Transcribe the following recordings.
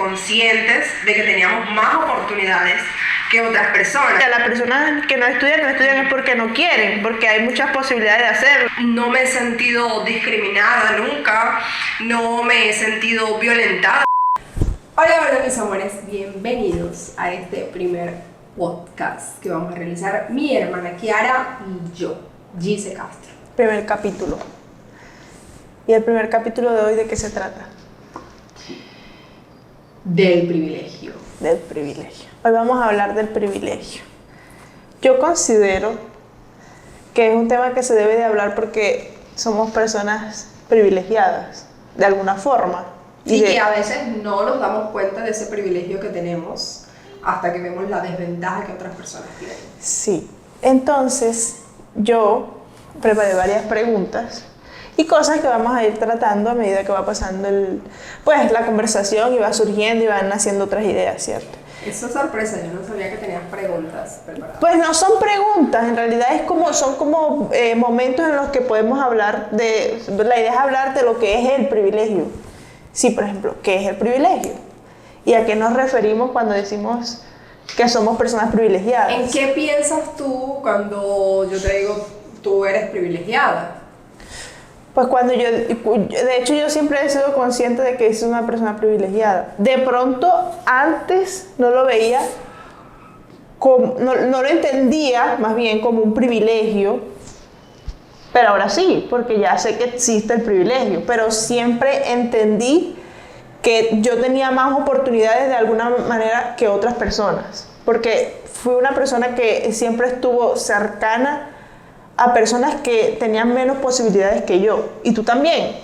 conscientes de que teníamos más oportunidades que otras personas. Las personas que no estudian es porque no quieren, porque hay muchas posibilidades de hacerlo. No me he sentido discriminada nunca, no me he sentido violentada. Hola mis amores, bienvenidos a este primer podcast que vamos a realizar mi hermana Kiara y yo, Gise Castro. Primer capítulo. ¿Y el primer capítulo de hoy de qué se trata? Del privilegio. Del privilegio. Hoy vamos a hablar del privilegio. Yo considero que es un tema que se debe de hablar porque somos personas privilegiadas, de alguna forma. Y que a veces no nos damos cuenta de ese privilegio que tenemos hasta que vemos la desventaja que otras personas tienen. Sí. Entonces, yo preparé varias preguntas y cosas que vamos a ir tratando a medida que va pasando la conversación y va surgiendo y van naciendo otras ideas, ¿cierto? Eso es sorpresa, yo no sabía que tenías preguntas preparadas. Pues no son preguntas, en realidad son como momentos en los que podemos hablar la idea es hablar de lo que es el privilegio. Sí, por ejemplo, ¿qué es el privilegio? ¿Y a qué nos referimos cuando decimos que somos personas privilegiadas? ¿En qué piensas tú cuando yo te digo tú eres privilegiada? Pues de hecho yo siempre he sido consciente de que soy una persona privilegiada. De pronto antes no lo veía, no lo entendía más bien como un privilegio, pero ahora sí, porque ya sé que existe el privilegio, pero siempre entendí que yo tenía más oportunidades de alguna manera que otras personas, porque fui una persona que siempre estuvo cercana a personas que tenían menos posibilidades que yo, y tú también,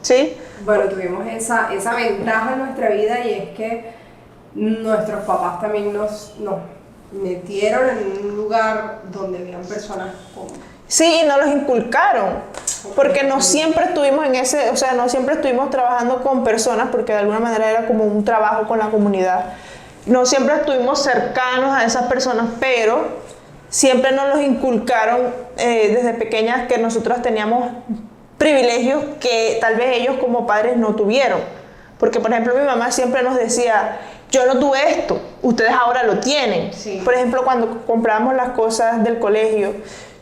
¿sí? Bueno, tuvimos esa ventaja en nuestra vida y es que nuestros papás también nos metieron en un lugar donde habían personas con... Sí, y nos los inculcaron, porque no siempre estuvimos no siempre estuvimos trabajando con personas, porque de alguna manera era como un trabajo con la comunidad, no siempre estuvimos cercanos a esas personas, pero siempre nos los inculcaron desde pequeñas que nosotros teníamos privilegios que tal vez ellos como padres no tuvieron. Porque, por ejemplo, mi mamá siempre nos decía, yo no tuve esto, ustedes ahora lo tienen. Sí. Por ejemplo, cuando comprábamos las cosas del colegio,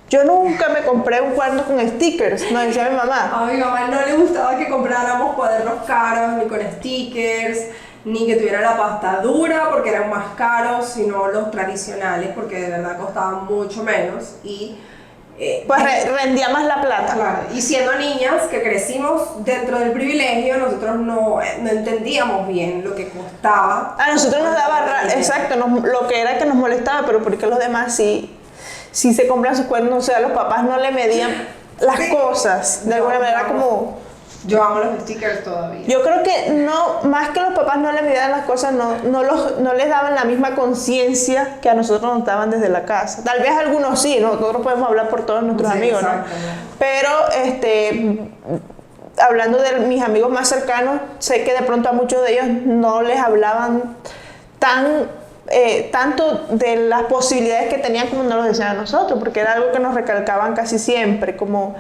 yo nunca me compré un cuaderno con stickers, nos decía mi mamá. A mi mamá no le gustaba que compráramos cuadernos caros, ni con stickers, ni que tuviera la pasta dura porque eran más caros, sino los tradicionales porque de verdad costaban mucho menos y rendía más la plata. Claro, y siendo niñas que crecimos dentro del privilegio, nosotros no entendíamos bien lo que costaba. A nosotros nos daba exacto, lo que era que nos molestaba, pero porque los demás sí se compran sus cuadernos, o sea, los papás no le medían las cosas, de alguna manera como... Yo amo los stickers todavía. Yo creo que no, más que los papás no le midieran las cosas, no les daban la misma conciencia que a nosotros nos daban desde la casa. Tal vez algunos sí, ¿no? Nosotros podemos hablar por todos nuestros amigos, ¿no? Pero, hablando de mis amigos más cercanos, sé que de pronto a muchos de ellos no les hablaban tanto de las posibilidades que tenían como nos lo decían a nosotros, porque era algo que nos recalcaban casi siempre, como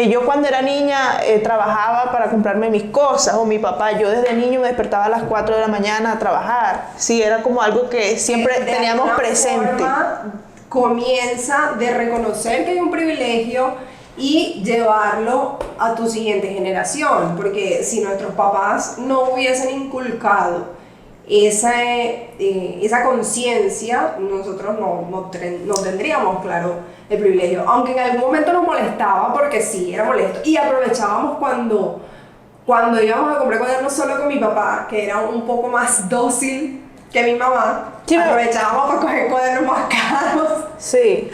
yo cuando era niña trabajaba para comprarme mis cosas, o mi papá, yo desde niño me despertaba a las 4 de la mañana a trabajar, sí, era como algo que siempre teníamos presente. Comienza de reconocer que hay un privilegio y llevarlo a tu siguiente generación, porque si nuestros papás no hubiesen inculcado esa conciencia, nosotros no tendríamos claro el privilegio, aunque en algún momento nos molestaba porque sí, era molesto y aprovechábamos cuando íbamos a comprar cuadernos solo con mi papá, que era un poco más dócil que mi mamá. Sí, aprovechábamos para coger cuadernos más caros. Sí.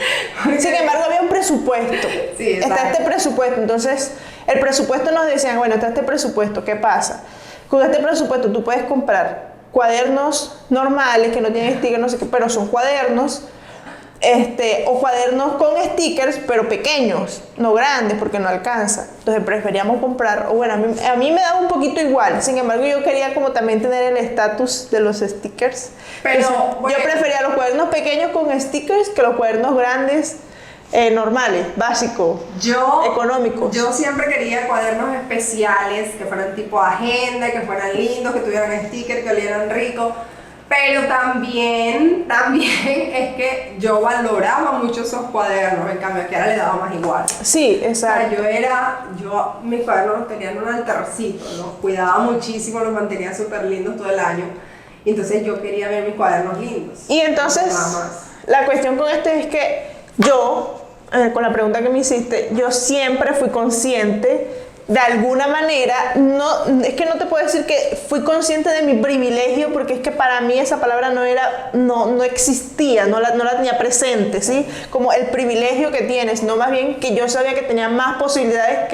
Sin embargo, había un presupuesto. Sí, está este presupuesto. Entonces, el presupuesto nos decían, bueno, está este presupuesto, ¿qué pasa? Con este presupuesto tú puedes comprar cuadernos normales que no tienen stickers, no sé qué, pero son cuadernos, o cuadernos con stickers, pero pequeños, no grandes, porque no alcanza. Entonces preferíamos comprar, o bueno, a mí me daba un poquito igual, sin embargo yo quería como también tener el estatus de los stickers. Pero yo prefería los cuadernos pequeños con stickers que los cuadernos grandes normales, básicos, económicos. Yo siempre quería cuadernos especiales, que fueran tipo agenda, que fueran lindos, que tuvieran stickers, que olieran rico. Pero también es que yo valoraba mucho esos cuadernos, en cambio que ahora le daba más igual. Sí, exacto. O sea, mis cuadernos los tenía en un altarcito, los cuidaba muchísimo, los mantenía súper lindos todo el año. Y entonces yo quería ver mis cuadernos lindos. Y entonces, la cuestión con esto es que yo, con la pregunta que me hiciste, yo siempre fui consciente, de alguna manera, es que no te puedo decir que fui consciente de mi privilegio, porque es que para mí esa palabra no existía, no la tenía presente, ¿sí? Como el privilegio que tienes, no, más bien que yo sabía que tenía más posibilidades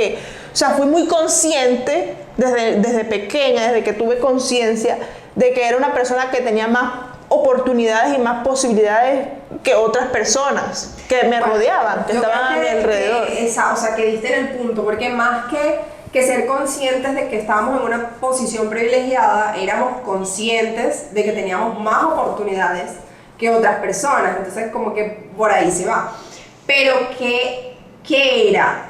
o sea, fui muy consciente desde pequeña, desde que tuve conciencia, de que era una persona que tenía más oportunidades y más posibilidades que otras personas que me rodeaban, que estaban a mi alrededor. O sea, que diste en el punto, porque más que ser conscientes de que estábamos en una posición privilegiada, éramos conscientes de que teníamos más oportunidades que otras personas, entonces como que por ahí se va. Pero ¿qué era?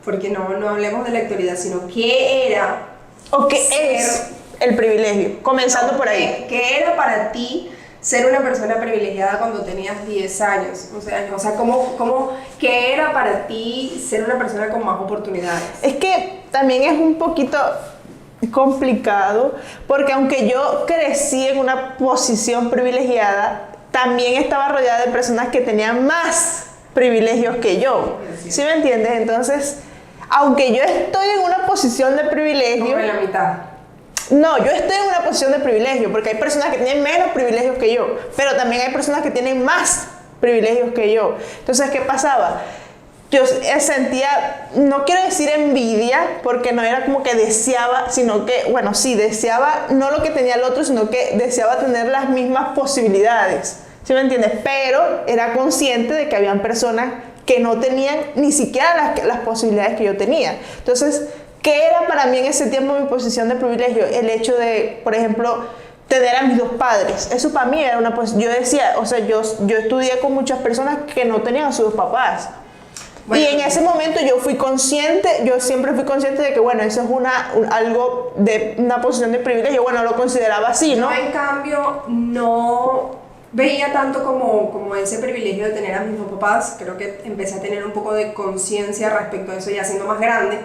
Porque no hablemos de la actualidad, sino ¿qué era? ¿O qué es el privilegio? Comenzando por ahí. ¿Qué era para ti ser una persona privilegiada cuando tenías 10 años? O sea, ¿qué era para ti ser una persona con más oportunidades? Es que también es un poquito complicado, porque aunque yo crecí en una posición privilegiada, también estaba rodeada de personas que tenían más privilegios que yo. ¿Sí me entiendes? Entonces, aunque yo estoy en una posición de privilegio... Como en la mitad. No, yo estoy en una posición de privilegio, porque hay personas que tienen menos privilegios que yo, pero también hay personas que tienen más privilegios que yo. Entonces, ¿qué pasaba? Yo sentía, no quiero decir envidia, porque no era como que deseaba, sino que, bueno, sí, deseaba no lo que tenía el otro, sino que deseaba tener las mismas posibilidades. ¿Sí me entiendes? Pero era consciente de que habían personas que no tenían ni siquiera las posibilidades que yo tenía. Entonces, ¿qué era para mí en ese tiempo mi posición de privilegio? El hecho de, por ejemplo, tener a mis dos padres. Eso para mí era una posición. Yo decía, o sea, yo estudié con muchas personas que no tenían a sus dos papás. Bueno, y en ese momento yo siempre fui consciente de que, bueno, eso es algo de una posición de privilegio. Bueno, lo consideraba así, ¿no? Yo, en cambio, no veía tanto como ese privilegio de tener a mis dos papás. Creo que empecé a tener un poco de conciencia respecto a eso ya siendo más grande.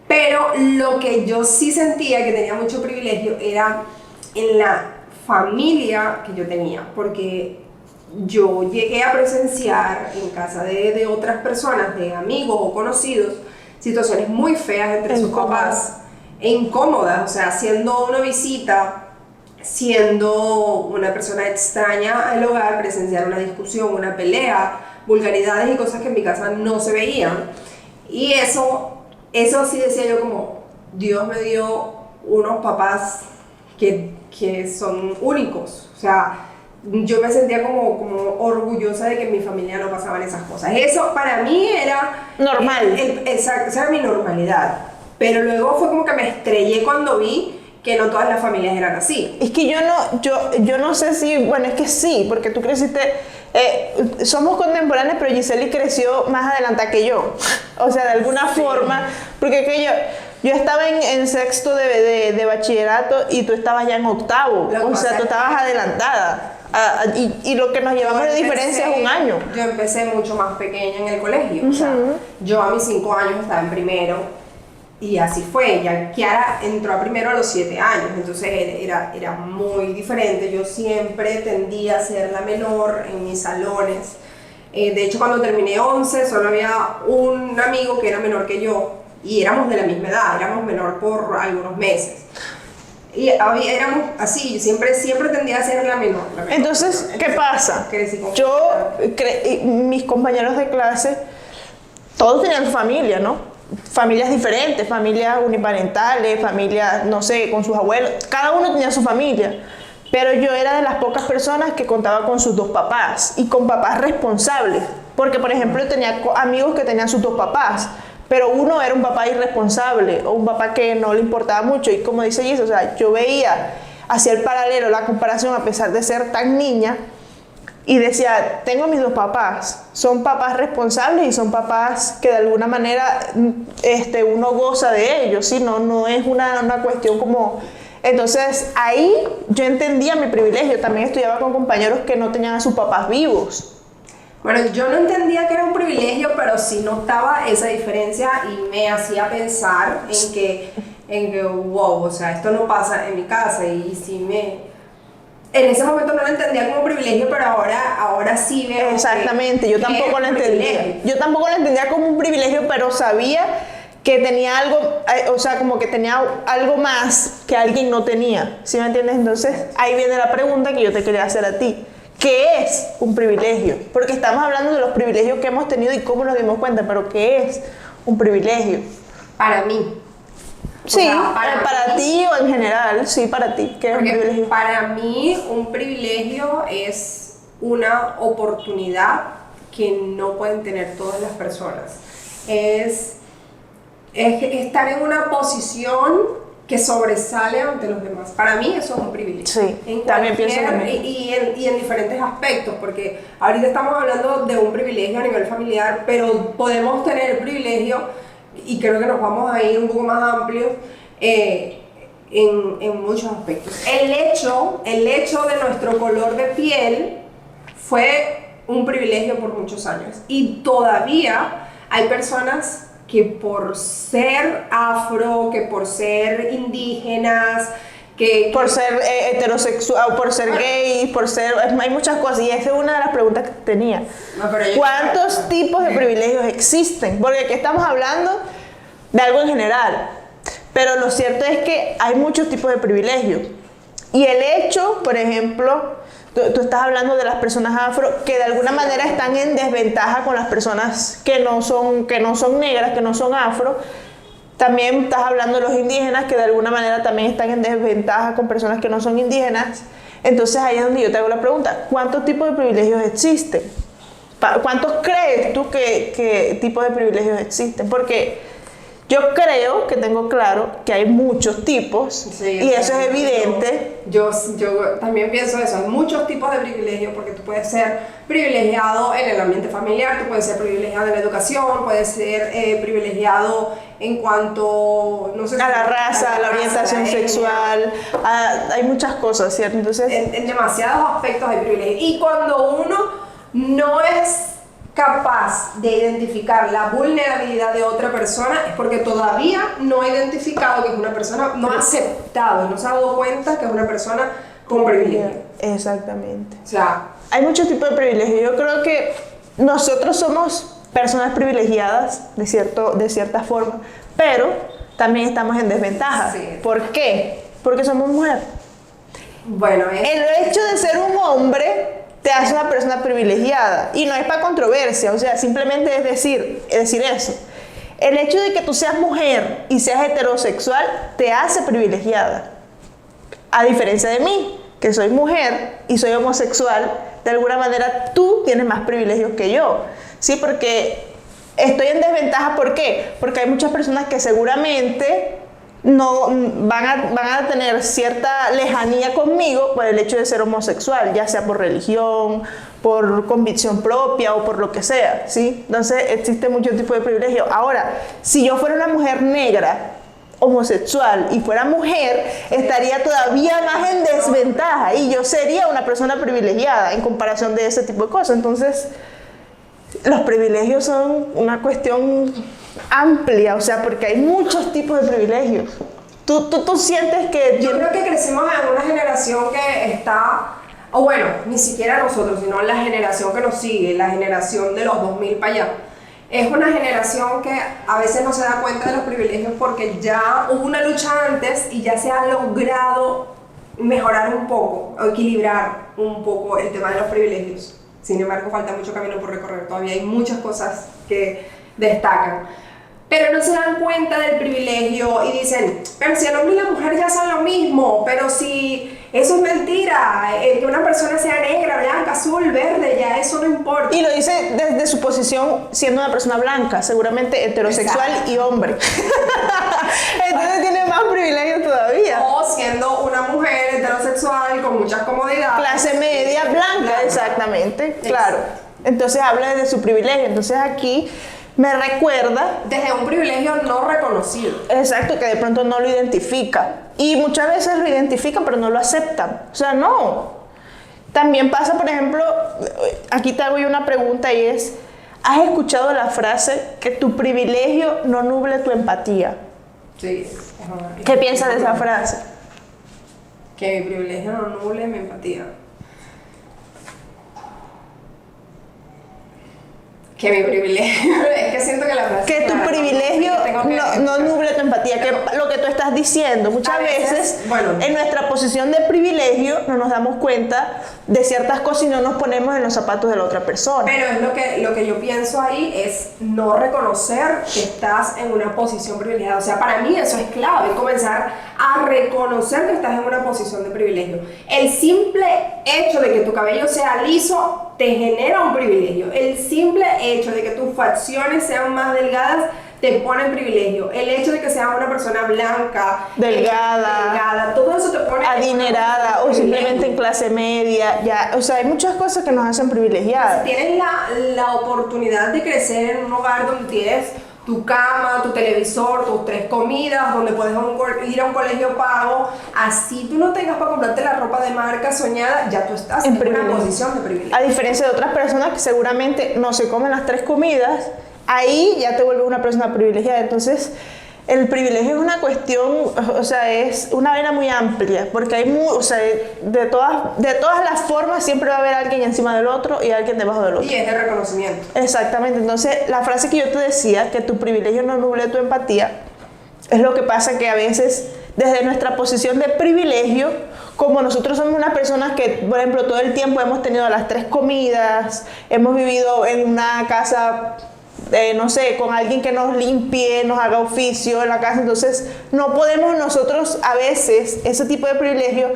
Pero lo que yo sí sentía que tenía mucho privilegio era en la familia que yo tenía, porque yo llegué a presenciar en casa de otras personas, de amigos o conocidos, situaciones muy feas entre sus papás e incómodas, o sea, siendo una visita, siendo una persona extraña al hogar, presenciar una discusión, una pelea, vulgaridades y cosas que en mi casa no se veían. Y eso sí decía yo como, Dios me dio unos papás que son únicos. O sea, yo me sentía como orgullosa de que en mi familia no pasaban esas cosas. Eso para mí era... normal. Exacto, esa era mi normalidad. Pero luego fue como que me estrellé cuando vi que no todas las familias eran así. Es que yo no sé si... Bueno, es que sí, porque tú creciste... somos contemporáneos, pero Giseli creció más adelantada que yo. O sea, de alguna forma... Porque que yo estaba en sexto de bachillerato y tú estabas ya en octavo. O sea, tú estabas adelantada. Y lo que nos llevamos de diferencia es un año. Yo empecé mucho más pequeña en el colegio. O sea, yo a mis 5 años estaba en primero. Y así fue, ya Kiara entró a primero a los 7 años, entonces era muy diferente. Yo siempre tendía a ser la menor en mis salones. De hecho, cuando terminé 11, solo había un amigo que era menor que yo, y éramos de la misma edad, éramos menor por algunos meses. Y éramos así, siempre tendía a ser la menor. Entonces, ¿qué pasa? Mis compañeros de clase, todos tenían su familia, ¿no? Familias diferentes, familias uniparentales, familias, no sé, con sus abuelos, cada uno tenía su familia, pero yo era de las pocas personas que contaba con sus dos papás y con papás responsables, porque por ejemplo tenía amigos que tenían sus dos papás, pero uno era un papá irresponsable o un papá que no le importaba mucho, y como dice Gis, o sea, yo veía hacia el paralelo, la comparación, a pesar de ser tan niña, y decía, tengo mis dos papás, son papás responsables y son papás que de alguna manera uno goza de ellos, ¿sí? No es una cuestión como... Entonces ahí yo entendía mi privilegio, también estudiaba con compañeros que no tenían a sus papás vivos. Bueno, yo no entendía que era un privilegio, pero sí notaba esa diferencia y me hacía pensar en que wow, o sea, esto no pasa en mi casa y sí en ese momento no lo entendía como privilegio, pero ahora sí veo. Exactamente, yo que tampoco es lo un entendía. privilegio. Yo tampoco lo entendía como un privilegio, pero sabía que tenía algo, o sea, como que tenía algo más que alguien no tenía. ¿Sí me entiendes? Entonces, ahí viene la pregunta que yo te quería hacer a ti. ¿Qué es un privilegio? Porque estamos hablando de los privilegios que hemos tenido y cómo nos dimos cuenta, pero ¿qué es un privilegio? Para mí. Sí, sea, para ti o en general, sí, para ti. ¿Qué es un privilegio? Para mí un privilegio es una oportunidad que no pueden tener todas las personas. Es estar en una posición que sobresale ante los demás. Para mí eso es un privilegio. Sí, también pienso lo mismo. Y en diferentes aspectos, porque ahorita estamos hablando de un privilegio a nivel familiar, pero podemos tener el privilegio, y creo que nos vamos a ir un poco más amplios, en muchos aspectos. El hecho de nuestro color de piel fue un privilegio por muchos años, y todavía hay personas que por ser afro, que por ser indígenas, por ser heterosexual, por ser gay, por ser... Hay muchas cosas, y esa es una de las preguntas que tenía. ¿Cuántos tipos de privilegios existen? Porque aquí estamos hablando de algo en general, pero lo cierto es que hay muchos tipos de privilegios. Y el hecho, por ejemplo, tú estás hablando de las personas afro que de alguna manera están en desventaja con las personas que no son negras, que no son afro. También estás hablando de los indígenas que de alguna manera también están en desventaja con personas que no son indígenas. Entonces ahí es donde yo te hago la pregunta, ¿cuántos tipos de privilegios existen? ¿Cuántos crees tú que tipos de privilegios existen? Porque yo creo que tengo claro que hay muchos tipos, sí, y eso es evidente. Yo también pienso eso, hay muchos tipos de privilegios, porque tú puedes ser privilegiado en el ambiente familiar, tú puedes ser privilegiado en la educación, puedes ser privilegiado en cuanto, no sé, a la raza, a la orientación sexual, hay muchas cosas, ¿cierto? Entonces, en demasiados aspectos hay privilegios. Y cuando uno no es capaz de identificar la vulnerabilidad de otra persona, es porque todavía no ha identificado que es una persona, no ha aceptado, no se ha dado cuenta que es una persona con privilegio. Exactamente. O sea, hay muchos tipos de privilegios. Yo creo que nosotros somos personas privilegiadas de cierta forma, pero también estamos en desventaja. Sí. ¿Por qué? Porque somos mujeres. Bueno, el hecho de ser un hombre te hace una persona privilegiada, y no es para controversia, o sea, simplemente es decir eso. El hecho de que tú seas mujer y seas heterosexual te hace privilegiada, a diferencia de mí, que soy mujer y soy homosexual. De alguna manera tú tienes más privilegios que yo, ¿sí? Porque estoy en desventaja. ¿Por qué? Porque hay muchas personas que seguramente no van a tener cierta lejanía conmigo por el hecho de ser homosexual, ya sea por religión, por convicción propia o por lo que sea, ¿sí? Entonces existe mucho tipo de privilegio. Ahora, si yo fuera una mujer negra, homosexual, y fuera mujer, estaría todavía más en desventaja, y yo sería una persona privilegiada en comparación de ese tipo de cosas. Entonces, los privilegios son una cuestión amplia, o sea, porque hay muchos tipos de privilegios. ¿Tú sientes que...? Yo creo que crecimos en una generación que está, o bueno, ni siquiera nosotros, sino la generación que nos sigue, la generación de los 2000 para allá. Es una generación que a veces no se da cuenta de los privilegios porque ya hubo una lucha antes y ya se ha logrado mejorar un poco, o equilibrar un poco el tema de los privilegios. Sin embargo, falta mucho camino por recorrer, todavía hay muchas cosas que destacan. Pero no se dan cuenta del privilegio y dicen, pero si el hombre y la mujer ya son lo mismo, pero si eso es mentira. Que una persona sea negra, blanca, azul, verde, ya eso no importa. Y lo dice desde su posición siendo una persona blanca, seguramente heterosexual. Exacto. Y hombre. Entonces tiene más privilegios todavía. O siendo una mujer heterosexual con muchas comodidades. Clase media, blanca, exactamente, claro. Entonces habla de su privilegio. Entonces aquí me recuerda, Desde un privilegio no reconocido. exacto, que de pronto no lo identifica. Y muchas veces lo identifican, pero no lo aceptan. O sea, no. También pasa, por ejemplo, aquí te hago yo una pregunta y es, ¿has escuchado la frase que tu privilegio no nuble tu empatía? Sí. ¿Qué piensas de esa frase? Que mi privilegio no nuble mi empatía. Que mi privilegio, es que siento que la frase... Que tu claro, privilegio tengo que- no nuble tu empatía, que lo que tú estás diciendo. Muchas A veces, veces, bueno. en nuestra posición de privilegio, no nos damos cuenta de ciertas cosas y no nos ponemos en los zapatos de la otra persona. Pero es lo que yo pienso ahí es no reconocer que estás en una posición privilegiada. O sea, para mí eso es clave, comenzar a reconocer que estás en una posición de privilegio. El simple hecho de que tu cabello sea liso te genera un privilegio. El simple hecho de que tus facciones sean más delgadas te pone en privilegio. El hecho de que seas una persona blanca, Delgada, todo eso te pone en adinerada una o simplemente en privilegio. clase media, ya, o sea, hay muchas cosas que nos hacen privilegiadas. Tienes la oportunidad de crecer en un hogar donde tienes tu cama, tu televisor, tus 3 comidas, donde puedes ir a un colegio pago, así tú no tengas para comprarte la ropa de marca soñada, ya tú estás en una privilegio. posición de privilegio. A diferencia de otras personas que seguramente no se comen las 3 comidas, ahí ya te vuelves una persona privilegiada. Entonces, el privilegio es una cuestión, o sea, es una vena muy amplia, porque hay o sea, de todas las formas siempre va a haber alguien encima del otro y alguien debajo del otro. Y es de reconocimiento. Exactamente. Entonces, la frase que yo te decía, que tu privilegio no nuble tu empatía, es lo que pasa que a veces, desde nuestra posición de privilegio, como nosotros somos unas personas que, por ejemplo, todo el tiempo hemos tenido las 3 comidas, hemos vivido en una casa, no sé, con alguien que nos limpie, nos haga oficio en la casa, entonces no podemos nosotros, a veces, ese tipo de privilegio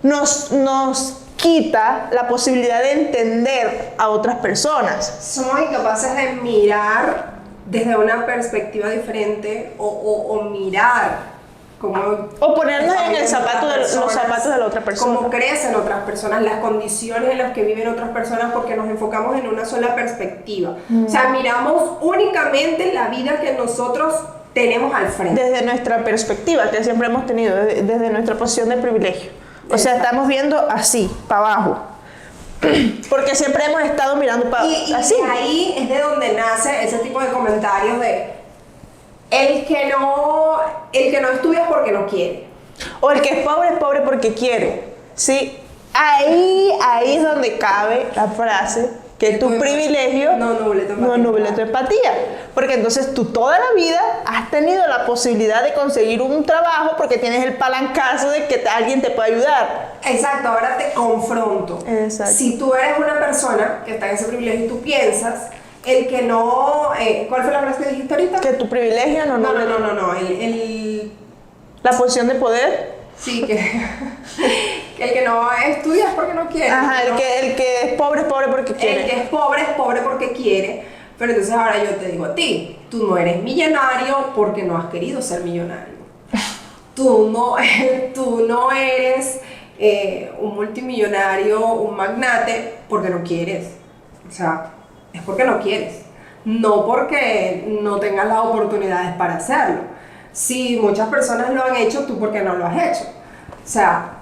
nos quita la posibilidad de entender a otras personas. Somos incapaces de mirar desde una perspectiva diferente o mirar cómo... O ponernos en el los zapato los zapatos de la otra persona. Cómo crecen otras personas, las condiciones en las que viven otras personas, porque nos enfocamos en una sola perspectiva. O sea, miramos únicamente la vida que nosotros tenemos al frente. Desde nuestra perspectiva, que siempre hemos tenido, desde nuestra posición de privilegio. O sea, estamos viendo así, para abajo. Porque siempre hemos estado mirando para Y así. ahí es de donde nace ese tipo de comentarios de el que no estudia es porque no quiere. O el que es pobre porque quiere. ¿Sí? Ahí es donde cabe la frase que tu privilegio no nuble tu empatía. no nuble tu empatía. Porque entonces tú toda la vida has tenido la posibilidad de conseguir un trabajo porque tienes el palancazo de que alguien te puede ayudar. Exacto, ahora te confronto. Exacto. Si tú eres una persona que está en ese privilegio y tú piensas, el que no... ¿cuál fue la frase que dijiste ahorita? Que tu privilegio no nuble No. la posición de poder. Sí, que el que no estudia es porque no quiere. Ajá, el que es pobre porque quiere. El que es pobre porque quiere. Pero entonces ahora yo te digo a ti, tú no eres millonario porque no has querido ser millonario. Tú no eres un multimillonario, un magnate porque no quieres. O sea, es porque no quieres. No porque no tengas las oportunidades para hacerlo. Si muchas personas lo han hecho, tú porque no lo has hecho. O sea,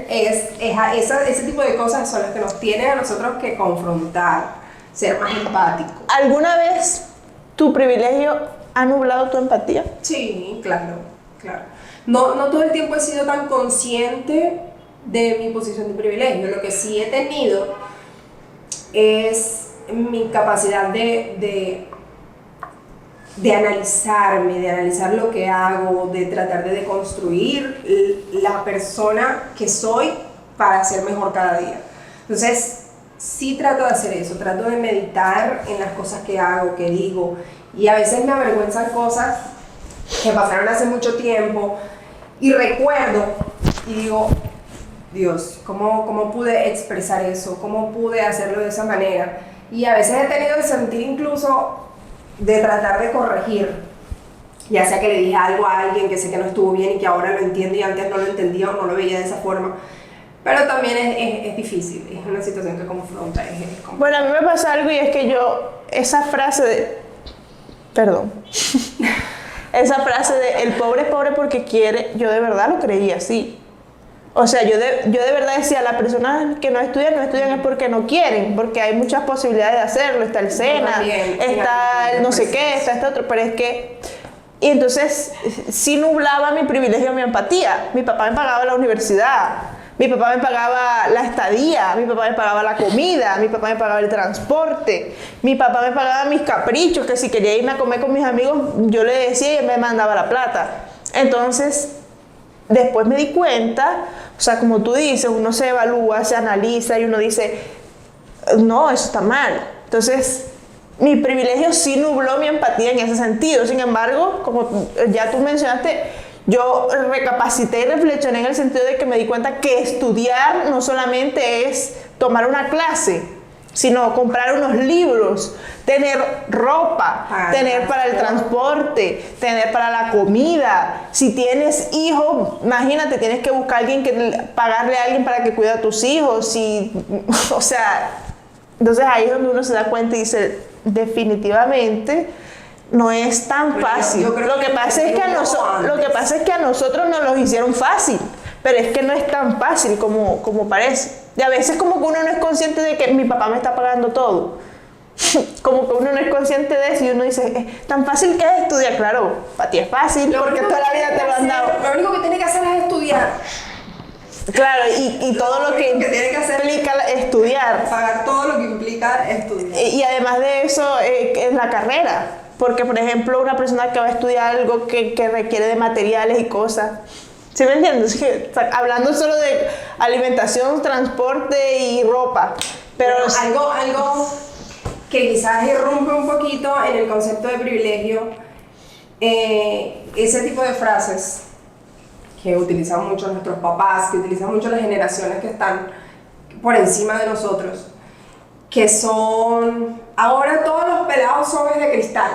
ese tipo de cosas son las que nos tienen a nosotros que confrontar, ser más empáticos. ¿Alguna vez tu privilegio ha nublado tu empatía? Sí, claro. No todo el tiempo he sido tan consciente de mi posición de privilegio. Lo que sí he tenido es mi capacidad de analizarme, de analizar lo que hago, de tratar de deconstruir la persona que soy para ser mejor cada día. Entonces, sí trato de hacer eso, trato de meditar en las cosas que hago, que digo, y a veces me avergüenzan cosas que pasaron hace mucho tiempo y recuerdo y digo, Dios, ¿cómo pude expresar eso? ¿Cómo pude hacerlo de esa manera? Y a veces he tenido el sentir incluso de tratar de corregir, ya sea que le dije algo a alguien que sé que no estuvo bien y que ahora lo entiendo y antes no lo entendía o no lo veía de esa forma. Pero también es difícil, es una situación que confronta, es complicado. Bueno, a mí me pasa algo y es que esa frase de... Perdón. Esa frase de el pobre es pobre porque quiere, yo de verdad lo creía así. O sea, yo de verdad decía, las personas que no estudian es porque no quieren, porque hay muchas posibilidades de hacerlo, está el SENA, También, está el no sé qué, está este otro, pero es que... Y entonces sí nublaba mi privilegio, mi empatía. Mi papá me pagaba la universidad, mi papá me pagaba la estadía, mi papá me pagaba la comida, mi papá me pagaba el transporte, mi papá me pagaba mis caprichos, que si quería irme a comer con mis amigos, yo le decía y él me mandaba la plata. Entonces, después me di cuenta, o sea, como tú dices, uno se evalúa, se analiza y uno dice, no, eso está mal. Entonces, mi privilegio sí nubló mi empatía en ese sentido. Sin embargo, como ya tú mencionaste, yo recapacité y reflexioné en el sentido de que me di cuenta que estudiar no solamente es tomar una clase, sino comprar unos libros, tener ropa, tener para el transporte, tener para la comida. Si tienes hijos, imagínate, tienes que buscar a alguien, pagarle a alguien para que cuide a tus hijos. O sea, entonces ahí es donde uno se da cuenta y dice, definitivamente no es tan fácil. Lo que pasa es que a nosotros nos lo hicieron fácil, pero es que no es tan fácil como parece. Y a veces como que uno no es consciente de que mi papá me está pagando todo. Como que uno no es consciente de eso y uno dice, tan fácil que es estudiar. Claro, para ti es fácil porque toda la vida te lo han dado. Lo único que tienes que hacer es estudiar. Claro, y todo lo que tiene que hacer implica estudiar. Pagar todo lo que implica estudiar. Y además de eso, es la carrera. Porque, por ejemplo, una persona que va a estudiar algo que requiere de materiales y cosas. ¿Sí me entiendes? Hablando solo de alimentación, transporte y ropa. Pero bueno, algo que quizás irrumpe un poquito en el concepto de privilegio, ese tipo de frases que utilizan mucho nuestros papás, que utilizan mucho las generaciones que están por encima de nosotros, que son, ahora todos los pelados son de cristal,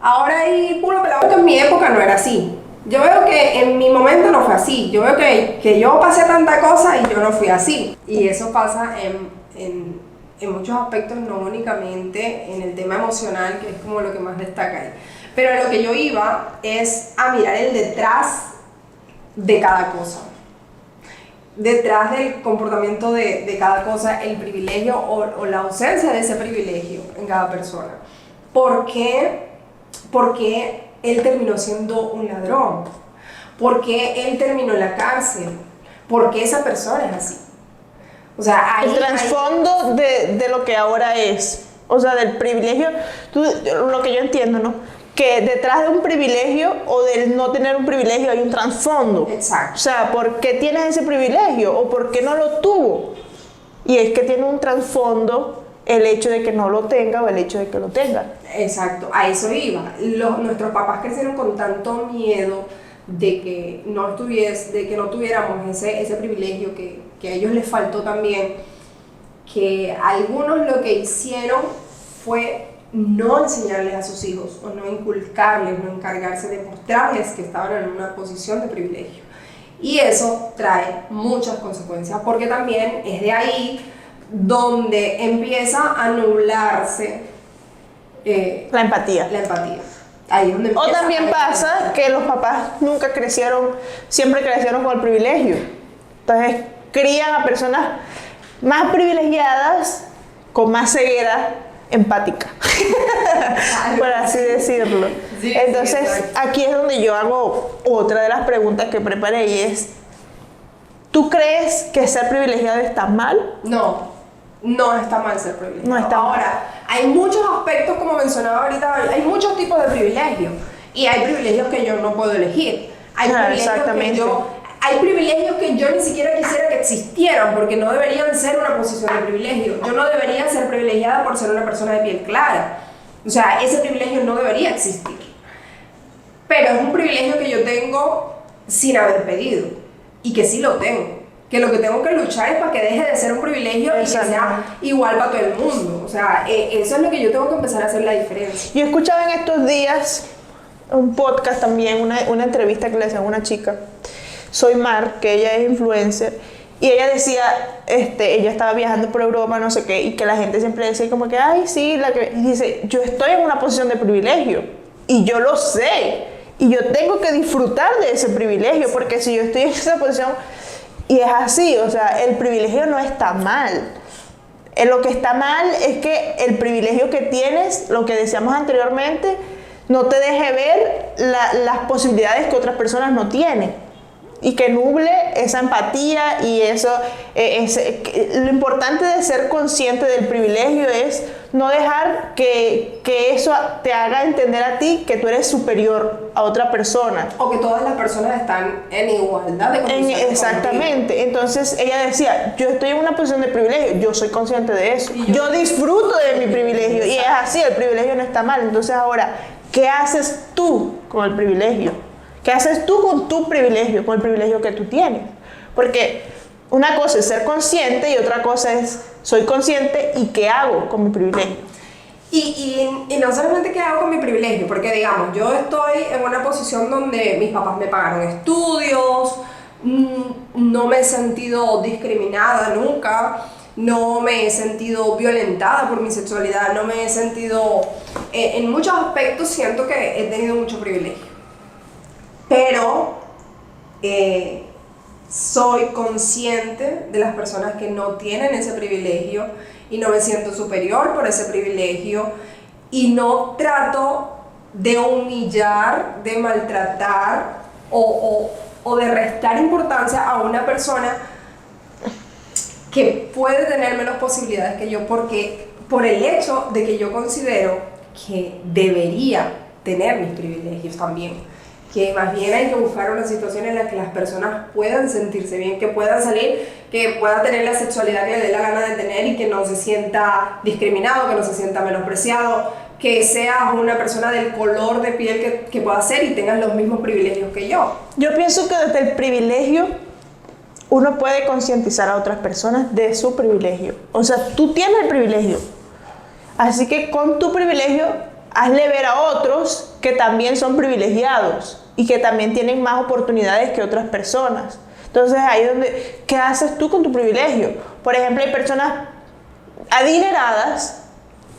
ahora hay puro pelado, porque en mi época no era así. Yo veo que en mi momento no fue así, yo veo que yo pasé tanta cosa y yo no fui así. Y eso pasa en muchos aspectos, no únicamente en el tema emocional, que es como lo que más destaca ahí. Pero a lo que yo iba es a mirar el detrás de cada cosa. Detrás del comportamiento de cada cosa, el privilegio o la ausencia de ese privilegio en cada persona. ¿Por qué? Porque él terminó siendo un ladrón. ¿Por qué él terminó en la cárcel? ¿Por qué esa persona es así? O sea, el trasfondo de lo que ahora es, o sea, del privilegio, lo que yo entiendo, ¿no? Que detrás de un privilegio o del no tener un privilegio hay un trasfondo. Exacto. O sea, ¿por qué tienes ese privilegio o por qué no lo tuvo? Y es que tiene un trasfondo el hecho de que no lo tenga o el hecho de que lo tenga. Exacto, a eso iba. Nuestros papás crecieron con tanto miedo de que no tuviéramos ese privilegio que a ellos les faltó también, que algunos lo que hicieron fue no enseñarles a sus hijos o no inculcarles, no encargarse de mostrarles que estaban en una posición de privilegio. Y eso trae muchas consecuencias, porque también es de ahí donde empieza a nublarse la empatía. Ahí es donde o también pasa que los papás siempre crecieron con el privilegio. Entonces crían a personas más privilegiadas con más ceguera empática, por así decirlo. Sí, entonces, sí, aquí es donde yo hago otra de las preguntas que preparé y es, ¿tú crees que ser privilegiado está mal? No está mal ser privilegiado. No está mal. Ahora, hay muchos aspectos, como mencionaba ahorita, hay muchos tipos de privilegios y hay privilegios que yo no puedo elegir. Hay privilegios que yo ni siquiera quisiera que existieran porque no deberían ser una posición de privilegio. Yo no debería ser privilegiada por ser una persona de piel clara. O sea, ese privilegio no debería existir. Pero es un privilegio que yo tengo sin haber pedido y que sí lo tengo. que lo que tengo que luchar es para que deje de ser un privilegio y que sea igual para todo el mundo. O sea, eso es lo que yo tengo que empezar a hacer la diferencia. Yo escuchaba en estos días un podcast también, una entrevista que le hacían a una chica, Soy Mar, que ella es influencer, y ella decía, ella estaba viajando por Europa, no sé qué, y que la gente siempre decía como que, ay, sí, y dice, yo estoy en una posición de privilegio, y yo lo sé, y yo tengo que disfrutar de ese privilegio, porque si yo estoy en esa posición, y es así, o sea, el privilegio no está mal. Lo que está mal es que el privilegio que tienes, lo que decíamos anteriormente, no te deje ver las posibilidades que otras personas no tienen. Y que nuble esa empatía y eso. Lo importante de ser consciente del privilegio es no dejar que eso te haga entender a ti que tú eres superior a otra persona. O que todas las personas están en igualdad de condiciones. Exactamente. Entonces ella decía, yo estoy en una posición de privilegio, yo soy consciente de eso. Yo disfruto de mi privilegio. Y es así, el privilegio no está mal. Entonces ahora, ¿qué haces tú con el privilegio? ¿Qué haces tú con tu privilegio, con el privilegio que tú tienes? Porque una cosa es ser consciente y otra cosa es soy consciente y ¿qué hago con mi privilegio? Y no solamente qué hago con mi privilegio, porque digamos, yo estoy en una posición donde mis papás me pagaron estudios, no me he sentido discriminada nunca, no me he sentido violentada por mi sexualidad, no me he sentido, en muchos aspectos siento que he tenido mucho privilegio. Pero soy consciente de las personas que no tienen ese privilegio y no me siento superior por ese privilegio y no trato de humillar, de maltratar o de restar importancia a una persona que puede tener menos posibilidades que yo porque por el hecho de que yo considero que debería tener mis privilegios también. Que más bien hay que buscar una situación en la que las personas puedan sentirse bien, que puedan salir, que pueda tener la sexualidad que le dé la gana de tener y que no se sienta discriminado, que no se sienta menospreciado, que seas una persona del color de piel que pueda ser y tengas los mismos privilegios que yo. Yo pienso que desde el privilegio uno puede concientizar a otras personas de su privilegio. O sea, tú tienes el privilegio, así que con tu privilegio hazle ver a otros que también son privilegiados y que también tienen más oportunidades que otras personas. Entonces ahí es donde, ¿qué haces tú con tu privilegio? Por ejemplo, hay personas adineradas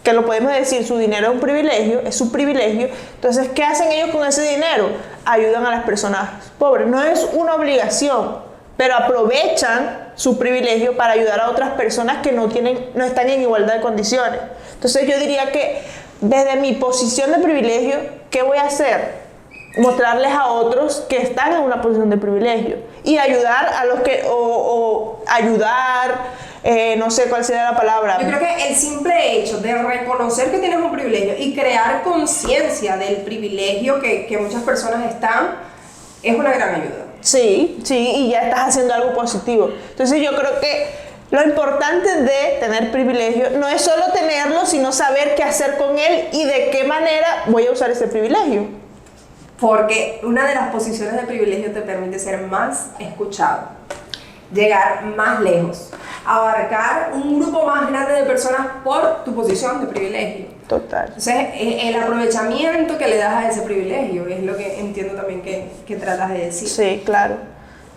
que lo podemos decir, su dinero es un privilegio, es su privilegio. Entonces, ¿qué hacen ellos con ese dinero? Ayudan a las personas pobres. No es una obligación, pero aprovechan su privilegio para ayudar a otras personas que no están en igualdad de condiciones. Entonces yo diría que desde mi posición de privilegio, ¿qué voy a hacer? Mostrarles a otros que están en una posición de privilegio y ayudar a los que, no sé cuál sería la palabra. Yo creo que el simple hecho de reconocer que tienes un privilegio y crear conciencia del privilegio que muchas personas están, es una gran ayuda. Sí, y ya estás haciendo algo positivo. Entonces yo creo que lo importante de tener privilegio no es solo tenerlo, sino saber qué hacer con él y de qué manera voy a usar ese privilegio. Porque una de las posiciones de privilegio te permite ser más escuchado, llegar más lejos, abarcar un grupo más grande de personas por tu posición de privilegio. Total. Entonces, el aprovechamiento que le das a ese privilegio es lo que entiendo también que tratas de decir. Sí, claro.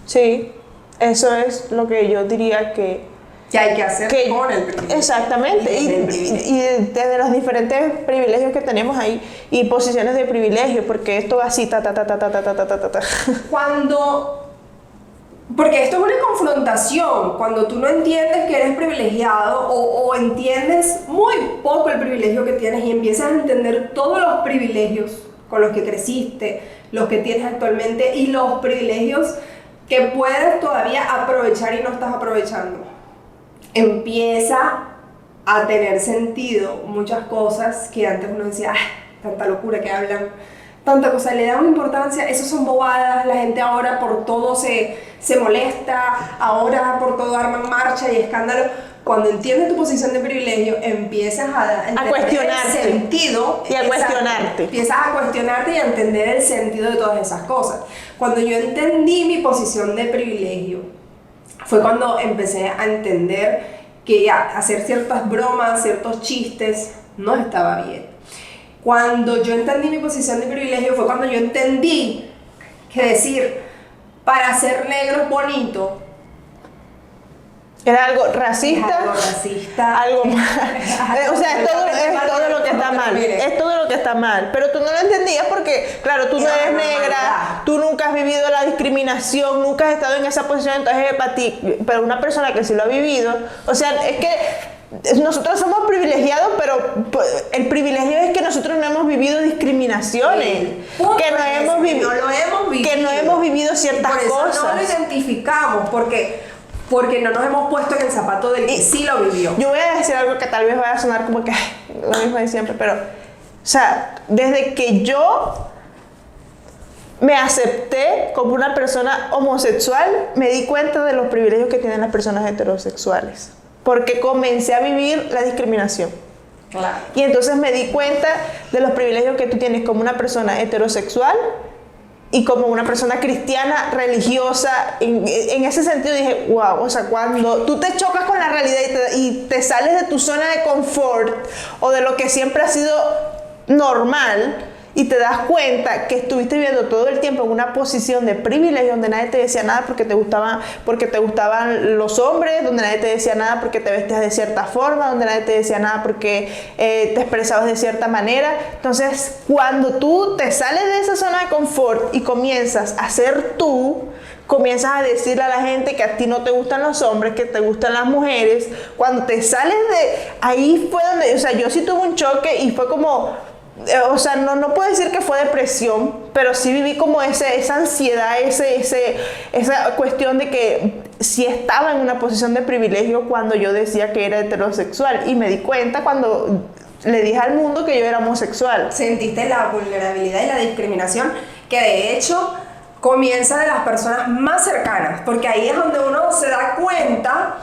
Sí, eso es lo que yo diría que hay que hacer con el privilegio. Exactamente, y desde los diferentes privilegios que tenemos ahí y posiciones de privilegio, porque esto va así, Porque esto es una confrontación, cuando tú no entiendes que eres privilegiado o entiendes muy poco el privilegio que tienes y empiezas a entender todos los privilegios con los que creciste, los que tienes actualmente y los privilegios que puedes todavía aprovechar y no estás aprovechando. Empieza a tener sentido muchas cosas que antes uno decía, tanta locura que hablan, tanta cosa, le dan importancia, eso son bobadas, la gente ahora por todo se molesta, ahora por todo arman marcha y escándalo. Cuando entiendes tu posición de privilegio, empiezas a cuestionarte el sentido y a cuestionarte. Empiezas a cuestionarte y a entender el sentido de todas esas cosas. Cuando yo entendí mi posición de privilegio, fue cuando empecé a entender que hacer ciertas bromas, ciertos chistes, no estaba bien. Cuando yo entendí mi posición de privilegio fue cuando yo entendí que decir, para ser negro es bonito, era algo racista. es algo racista. Algo mal. O sea, es todo lo que está mal. Es todo lo que está mal. Pero tú no lo entendías porque, claro, tú no eres negra, tú nunca has vivido la discriminación, nunca has estado en esa posición, entonces para ti, pero una persona que sí lo ha vivido, o sea, es que nosotros somos privilegiados, pero el privilegio es que nosotros no hemos vivido discriminaciones, que no hemos vivido, que no hemos vivido ciertas cosas. No lo identificamos porque no nos hemos puesto en el zapato del que sí lo vivió. Yo voy a decir algo que tal vez vaya a sonar como que lo mismo de siempre, pero, o sea, desde que yo me acepté como una persona homosexual, me di cuenta de los privilegios que tienen las personas heterosexuales, porque comencé a vivir la discriminación. Claro. Y entonces me di cuenta de los privilegios que tú tienes como una persona heterosexual y como una persona cristiana, religiosa. En ese sentido dije, wow, o sea, cuando tú te chocas con la realidad y te sales de tu zona de confort o de lo que siempre ha sido normal y te das cuenta que estuviste viviendo todo el tiempo en una posición de privilegio donde nadie te decía nada porque te gustaban los hombres, donde nadie te decía nada porque te vestías de cierta forma, donde nadie te decía nada porque te expresabas de cierta manera. Entonces, cuando tú te sales de esa zona de confort y comienzas a ser tú, comienzas a decirle a la gente que a ti no te gustan los hombres, que te gustan las mujeres, cuando te sales de ahí fue donde, o sea, yo sí tuve un choque y fue como, o sea, no puedo decir que fue depresión, pero sí viví como esa ansiedad, esa cuestión de que sí estaba en una posición de privilegio cuando yo decía que era heterosexual, y me di cuenta cuando le dije al mundo que yo era homosexual. Sentiste la vulnerabilidad y la discriminación, que de hecho comienza de las personas más cercanas, porque ahí es donde uno se da cuenta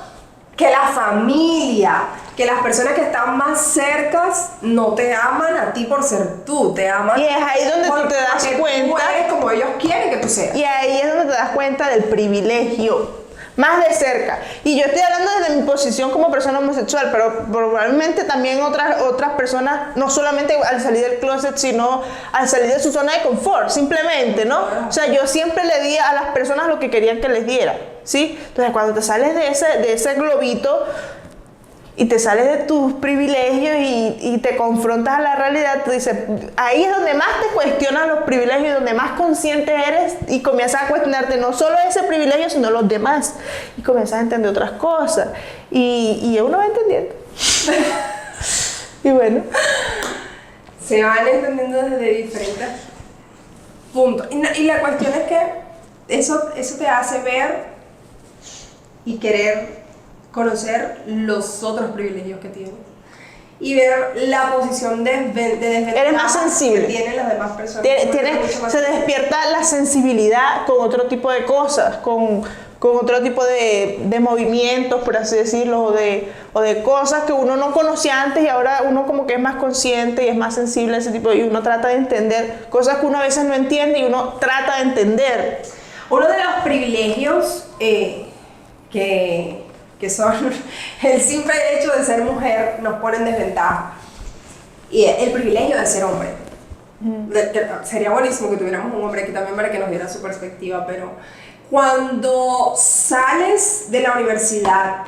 que la familia, que las personas que están más cercas no te aman a ti por ser tú, te aman. Y es ahí donde tú te das cuenta. Tú eres como ellos quieren que tú seas. Y ahí es donde te das cuenta del privilegio, más de cerca. Y yo estoy hablando desde mi posición como persona homosexual, pero probablemente también otras personas, no solamente al salir del closet, sino al salir de su zona de confort, simplemente, ¿no? O sea, yo siempre le di a las personas lo que querían que les diera, ¿sí? Entonces, cuando te sales de ese globito y te sales de tus privilegios y te confrontas a la realidad, tú dices, ahí es donde más te cuestionas los privilegios, donde más consciente eres y comienzas a cuestionarte no solo ese privilegio, sino los demás. Y comienzas a entender otras cosas. Y uno va entendiendo. Y bueno. Se van entendiendo desde diferentes puntos. Y la cuestión es que eso te hace ver y querer conocer los otros privilegios que tienes y ver la posición de desventaja. Eres más sensible. Que tienen las demás personas. Se despierta la sensibilidad con otro tipo de cosas, con otro tipo de movimientos, por así decirlo, o de cosas que uno no conocía antes, y ahora uno como que es más consciente y es más sensible a ese tipo, y uno trata de entender cosas que uno a veces no entiende y uno trata de entender. Uno de los privilegios que son el simple hecho de ser mujer nos pone en desventaja, y el privilegio de ser hombre. Sería buenísimo que tuviéramos un hombre aquí también para que nos diera su perspectiva, pero cuando sales de la universidad,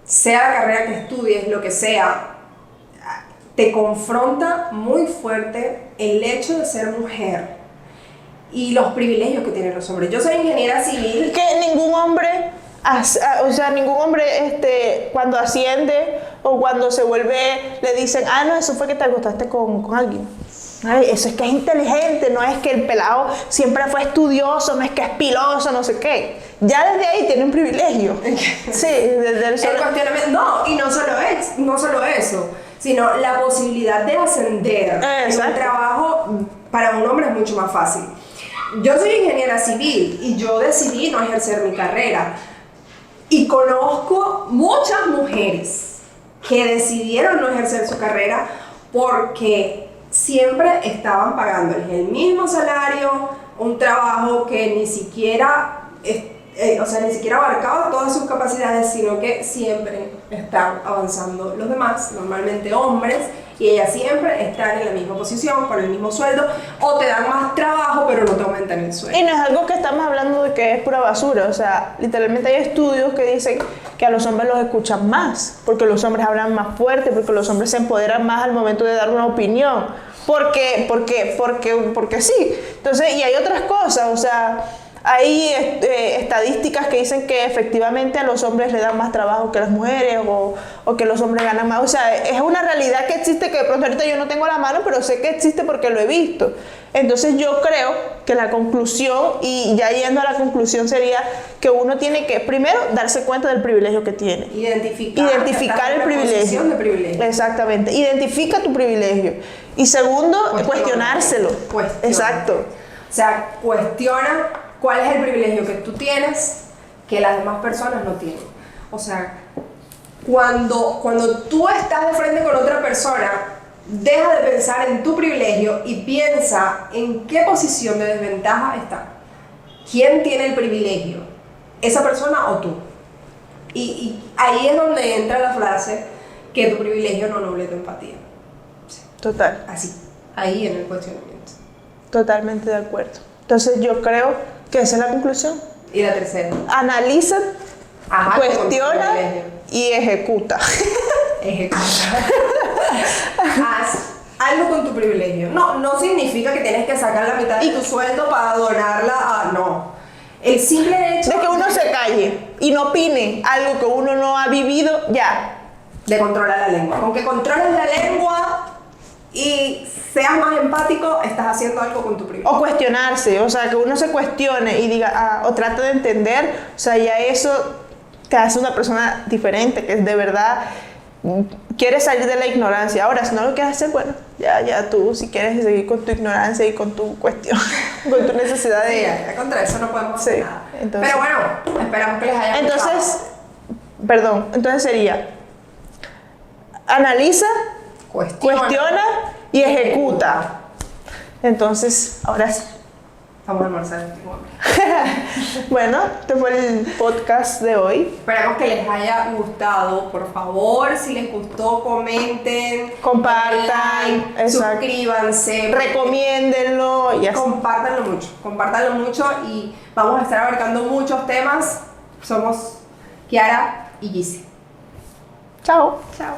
sea la carrera que estudies, lo que sea, te confronta muy fuerte el hecho de ser mujer y los privilegios que tienen los hombres. Yo soy ingeniera civil. Que ningún hombre, ningún hombre cuando asciende o cuando se vuelve, le dicen, no, eso fue que te acostaste con alguien. Ay, eso es que es inteligente, no es que el pelado siempre fue estudioso, no es que es piloso, no sé qué. Ya desde ahí tiene un privilegio. Sí, desde el cuestionamiento. No, y no solo eso, sino la posibilidad de ascender en un trabajo para un hombre es mucho más fácil. Yo soy ingeniera civil y yo decidí no ejercer mi carrera. Y conozco muchas mujeres que decidieron no ejercer su carrera porque siempre estaban pagándoles el mismo salario, un trabajo que ni siquiera o sea, ni siquiera abarcaba todas sus capacidades, sino que siempre están avanzando los demás, normalmente hombres, y ellas siempre están en la misma posición, con el mismo sueldo, o te dan más trabajo, pero no te aumentan el sueldo. Y no es algo que estamos hablando de que es pura basura, o sea, literalmente hay estudios que dicen que a los hombres los escuchan más, porque los hombres hablan más fuerte, porque los hombres se empoderan más al momento de dar una opinión, porque sí. Entonces, y hay otras cosas, o sea, hay estadísticas que dicen que efectivamente a los hombres le dan más trabajo que a las mujeres o que los hombres ganan más. O sea, es una realidad que existe que de pronto ahorita yo no tengo la mano, pero sé que existe porque lo he visto. Entonces yo creo que la conclusión, y ya yendo a la conclusión, sería que uno tiene que primero darse cuenta del privilegio que tiene. Identificar el privilegio. De privilegio. Exactamente. Identifica tu privilegio. Y segundo, cuestionárselo. Exacto. O sea, cuestiona cuál es el privilegio que tú tienes que las demás personas no tienen. O sea, cuando tú estás de frente con otra persona, deja de pensar en tu privilegio y piensa en qué posición de desventaja está. ¿Quién tiene el privilegio? ¿Esa persona o tú? Y ahí es donde entra la frase que tu privilegio no nuble tu empatía. Total. Así, ahí en el cuestionamiento. Totalmente de acuerdo. Entonces yo creo que esa es la conclusión. Y la tercera. Analiza, cuestiona y ejecuta. Ejecuta. Haz algo con tu privilegio. No significa que tienes que sacar la mitad de tu sueldo para donarla a... No. El simple hecho... de que uno se calle y no opine algo que uno no ha vivido, ya. De controlar la lengua. Con que controles la lengua y seas más empático, estás haciendo algo con tu privilegio. O cuestionarse, o sea, que uno se cuestione y diga, o trate de entender, o sea, ya eso te hace una persona diferente, que de verdad quiere salir de la ignorancia. Ahora, si no lo quieres hacer, bueno, ya tú, si quieres seguir con tu ignorancia y con tu cuestión, con tu necesidad de... Sí, ya contra eso no podemos hacer nada. Entonces, pero bueno, esperamos que les haya gustado. Entonces sería, analiza, cuestiona y ejecuta. Entonces, ahora sí. Vamos a almorzar. Bueno, este fue el podcast de hoy. Esperamos que les haya gustado. Por favor, si les gustó, comenten, compartan, like, suscríbanse, recomiéndenlo y así. Compártanlo mucho y vamos a estar abarcando muchos temas. Somos Kiara y Gise. Chao. Chao.